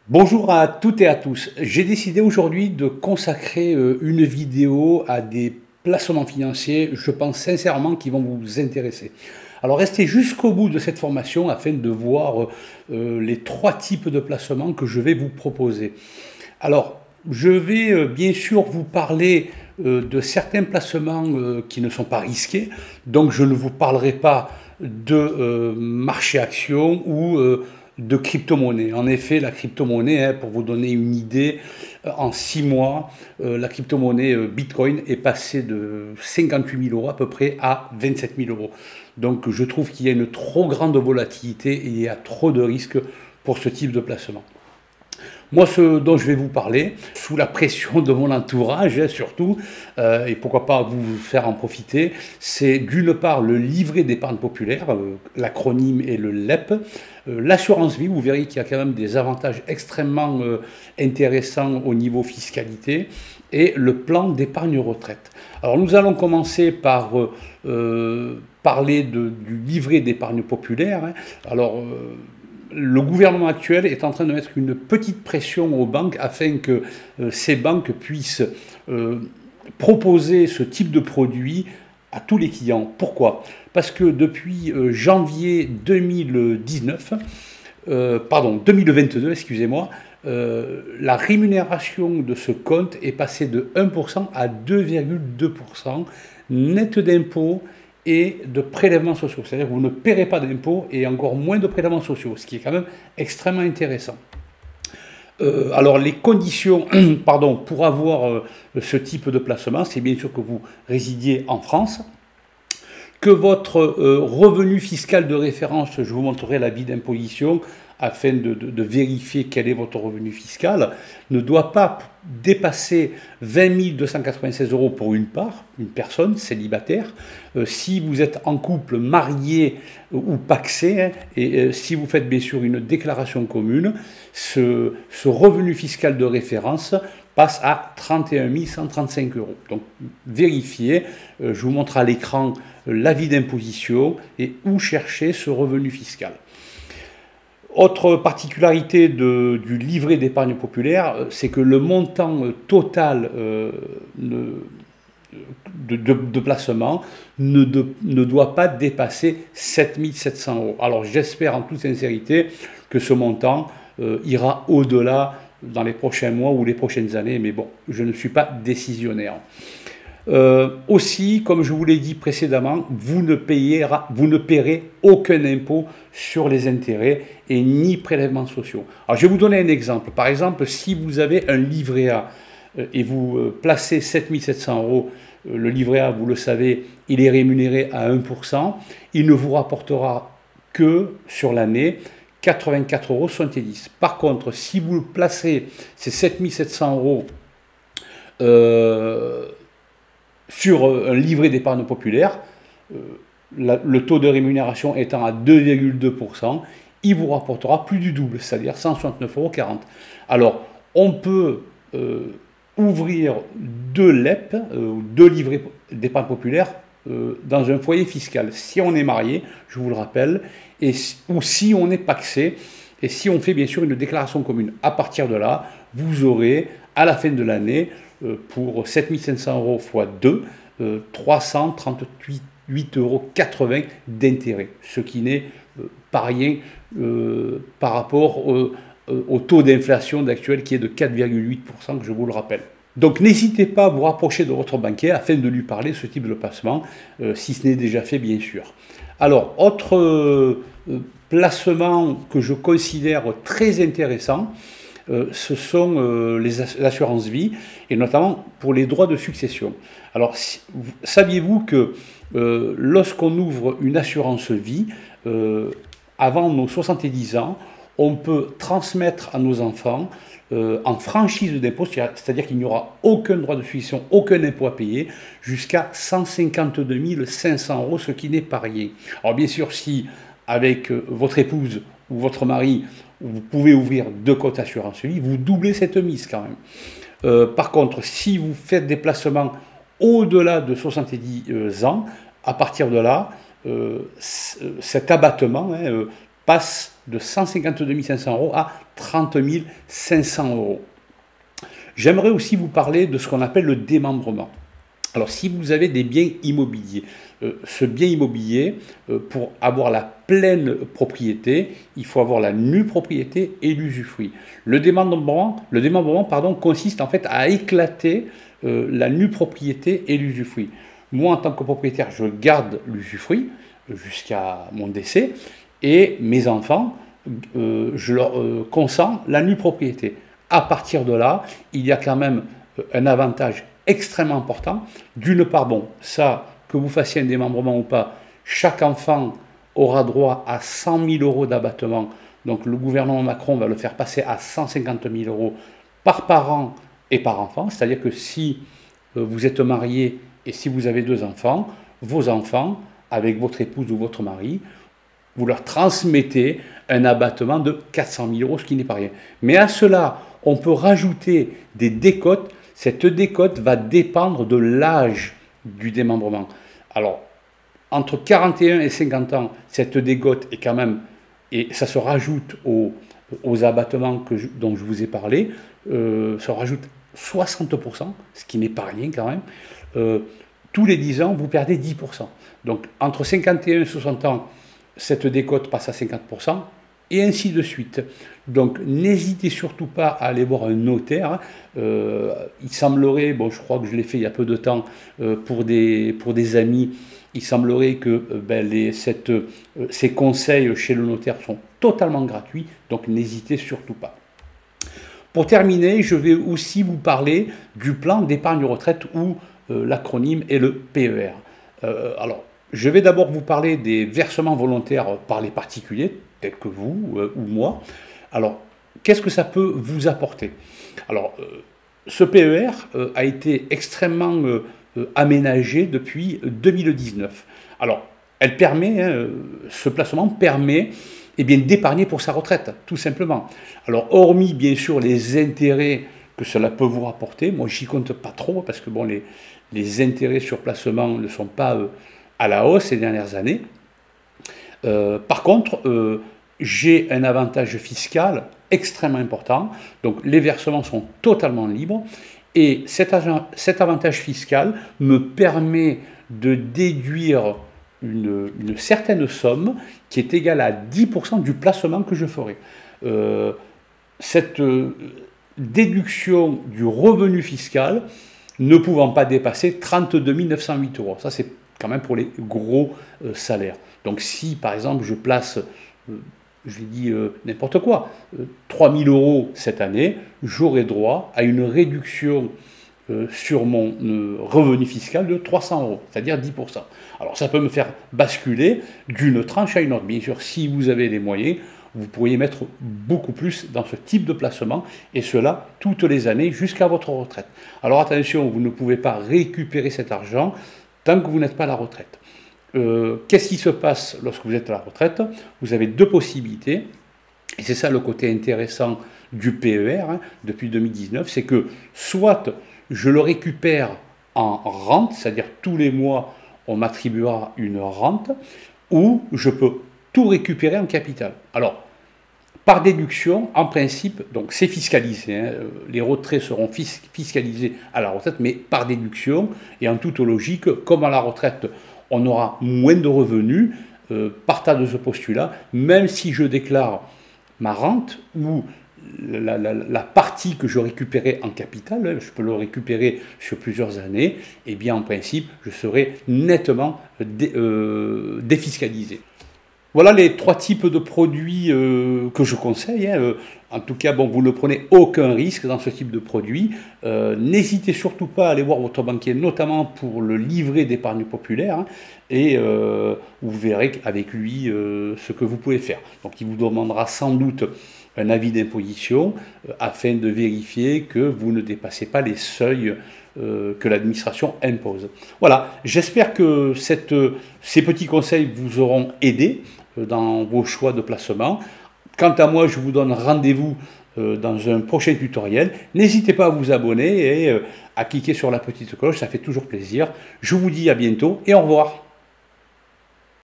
Bonjour à toutes et à tous. J'ai décidé aujourd'hui de consacrer une vidéo à des placements financiers, je pense sincèrement qu'ils vont vous intéresser. Alors restez jusqu'au bout de cette formation afin de voir les trois types de placements que je vais vous proposer. Alors, je vais bien sûr vous parler de certains placements qui ne sont pas risqués, donc je ne vous parlerai pas de marché action ou de crypto-monnaie. En effet, la crypto-monnaie, hein, pour vous donner une idée, en 6 mois, la crypto-monnaie Bitcoin est passée de 58 000 euros à peu près à 27 000 euros. Donc je trouve qu'il y a une trop grande volatilité et il y a trop de risques pour ce type de placement. Moi, ce dont je vais vous parler, sous la pression de mon entourage, hein, surtout, et pourquoi pas vous faire en profiter, c'est d'une part le livret d'épargne populaire, l'acronyme est le LEP, l'assurance vie, vous verrez qu'il y a quand même des avantages extrêmement intéressants au niveau fiscalité, et le plan d'épargne retraite. Alors nous allons commencer par parler du livret d'épargne populaire. Hein. Alors, le gouvernement actuel est en train de mettre une petite pression aux banques afin que ces banques puissent proposer ce type de produit à tous les clients. Pourquoi? Parce que depuis janvier 2019, pardon, 2022, excusez-moi, la rémunération de ce compte est passée de 1% à 2,2% net d'impôts et de prélèvements sociaux. C'est-à-dire que vous ne paierez pas d'impôts et encore moins de prélèvements sociaux, ce qui est quand même extrêmement intéressant. Alors les conditions pardon, pour avoir ce type de placement, c'est bien sûr que vous résidiez en France, que votre revenu fiscal de référence, je vous montrerai l'avis d'imposition, afin de vérifier quel est votre revenu fiscal, ne doit pas dépasser 20 296 euros pour une personne célibataire. Si vous êtes en couple, marié ou pacsé, hein, et si vous faites bien sûr une déclaration commune, ce revenu fiscal de référence passe à 31 135 euros. Donc vérifiez, je vous montre à l'écran l'avis d'imposition et où chercher ce revenu fiscal. Autre particularité du livret d'épargne populaire, c'est que le montant total de placement ne doit pas dépasser 7 700 euros. Alors j'espère en toute sincérité que ce montant ira au-delà dans les prochains mois ou les prochaines années, mais bon, je ne suis pas décisionnaire. Aussi, comme je vous l'ai dit précédemment, vous ne paierez aucun impôt sur les intérêts et ni prélèvements sociaux. Alors je vais vous donner un exemple. Par exemple, si vous avez un livret A et vous placez 7 700 euros, le livret A, vous le savez, il est rémunéré à 1%, il ne vous rapportera que sur l'année 84,70 euros. Par contre, si vous placez ces 7 700 euros sur un livret d'épargne populaire, le taux de rémunération étant à 2,2%, il vous rapportera plus du double, c'est-à-dire 169,40 euros. Alors, on peut ouvrir deux LEP, deux livrets d'épargne populaire, dans un foyer fiscal. Si on est marié, je vous le rappelle, ou si on est pacsé, et si on fait bien sûr une déclaration commune. À partir de là, vous aurez, à la fin de l'année, pour 7 500 euros x 2, 338,80 euros d'intérêt, ce qui n'est pas rien par rapport au taux d'inflation actuel qui est de 4,8%, je vous le rappelle. Donc n'hésitez pas à vous rapprocher de votre banquier afin de lui parler de ce type de placement, si ce n'est déjà fait bien sûr. Alors, autre placement que je considère très intéressant, ce sont l'assurance vie, et notamment pour les droits de succession. Alors, saviez-vous que lorsqu'on ouvre une assurance vie, avant nos 70 ans, on peut transmettre à nos enfants en franchise d'impôt, c'est-à-dire qu'il n'y aura aucun droit de succession, aucun impôt à payer, jusqu'à 152 500 euros, ce qui n'est pas rien. Alors bien sûr, si avec votre épouse ou votre mari, vous pouvez ouvrir deux comptes assurance vie, vous doublez cette mise quand même. Par contre, si vous faites des placements au-delà de 70 ans, à partir de là, cet abattement passe de 152 500 euros à 30 500 euros. J'aimerais aussi vous parler de ce qu'on appelle le démembrement. Alors, si vous avez des biens immobiliers, ce bien immobilier, pour avoir la pleine propriété, il faut avoir la nue propriété et l'usufruit. Le démembrement, consiste en fait à éclater la nue propriété et l'usufruit. Moi, en tant que propriétaire, je garde l'usufruit jusqu'à mon décès, et mes enfants, je leur consens la nue propriété. À partir de là, il y a quand même un avantage extrêmement important. D'une part, bon, ça, que vous fassiez un démembrement ou pas, chaque enfant aura droit à 100 000 euros d'abattement. Donc le gouvernement Macron va le faire passer à 150 000 euros par parent et par enfant. C'est-à-dire que si vous êtes marié et si vous avez 2 enfants, vos enfants, avec votre épouse ou votre mari, vous leur transmettez un abattement de 400 000 euros, ce qui n'est pas rien. Mais à cela, on peut rajouter des décotes. Cette décote va dépendre de l'âge du démembrement. Alors, entre 41 et 50 ans, cette décote est quand même, et ça se rajoute aux abattements dont je vous ai parlé, ça rajoute 60%, ce qui n'est pas rien quand même. Tous les 10 ans, vous perdez 10%. Donc, entre 51 et 60 ans, cette décote passe à 50%, et ainsi de suite. Donc, n'hésitez surtout pas à aller voir un notaire. Il semblerait, bon, je crois que je l'ai fait il y a peu de temps pour des amis, il semblerait que ces conseils chez le notaire sont totalement gratuits, donc n'hésitez surtout pas. Pour terminer, je vais aussi vous parler du plan d'épargne retraite où l'acronyme est le PER. Alors, je vais d'abord vous parler des versements volontaires par les particuliers, tels que vous ou moi. Alors, qu'est-ce que ça peut vous apporter? Alors, ce PER a été extrêmement aménagé depuis 2019. Alors, ce placement permet d'épargner pour sa retraite, tout simplement. Alors, hormis bien sûr les intérêts que cela peut vous rapporter, moi j'y compte pas trop parce que bon, les intérêts sur placement ne sont pas à la hausse ces dernières années. Par contre, j'ai un avantage fiscal extrêmement important, donc les versements sont totalement libres, et cet avantage fiscal me permet de déduire une certaine somme qui est égale à 10% du placement que je ferai. Cette déduction du revenu fiscal ne pouvant pas dépasser 32 908 euros. Ça, c'est quand même pour les gros salaires. Donc si, par exemple, je place, je dis n'importe quoi, 3 000 euros cette année, j'aurai droit à une réduction sur mon revenu fiscal de 300 euros, c'est-à-dire 10%. Alors ça peut me faire basculer d'une tranche à une autre. Bien sûr, si vous avez les moyens, vous pourriez mettre beaucoup plus dans ce type de placement, et cela toutes les années jusqu'à votre retraite. Alors attention, vous ne pouvez pas récupérer cet argent tant que vous n'êtes pas à la retraite. Qu'est-ce qui se passe lorsque vous êtes à la retraite? Vous avez 2 possibilités, et c'est ça le côté intéressant du PER depuis 2019, c'est que soit je le récupère en rente, c'est-à-dire tous les mois on m'attribuera une rente, ou je peux tout récupérer en capital. Alors, par déduction, en principe, donc c'est fiscalisé, les retraits seront fiscalisés à la retraite, mais par déduction, et en toute logique, comme à la retraite, on aura moins de revenus, partant de ce postulat, même si je déclare ma rente ou la partie que je récupérais en capital, je peux le récupérer sur plusieurs années, et bien en principe, je serai nettement défiscalisé. Voilà les 3 types de produits que je conseille. En tout cas, bon, vous ne prenez aucun risque dans ce type de produit. N'hésitez surtout pas à aller voir votre banquier, notamment pour le livret d'épargne populaire, et vous verrez avec lui ce que vous pouvez faire. Donc il vous demandera sans doute un avis d'imposition afin de vérifier que vous ne dépassez pas les seuils que l'administration impose. Voilà, j'espère que ces petits conseils vous auront aidé dans vos choix de placement. Quant à moi, je vous donne rendez-vous dans un prochain tutoriel. N'hésitez pas à vous abonner et à cliquer sur la petite cloche, ça fait toujours plaisir. Je vous dis à bientôt et au revoir.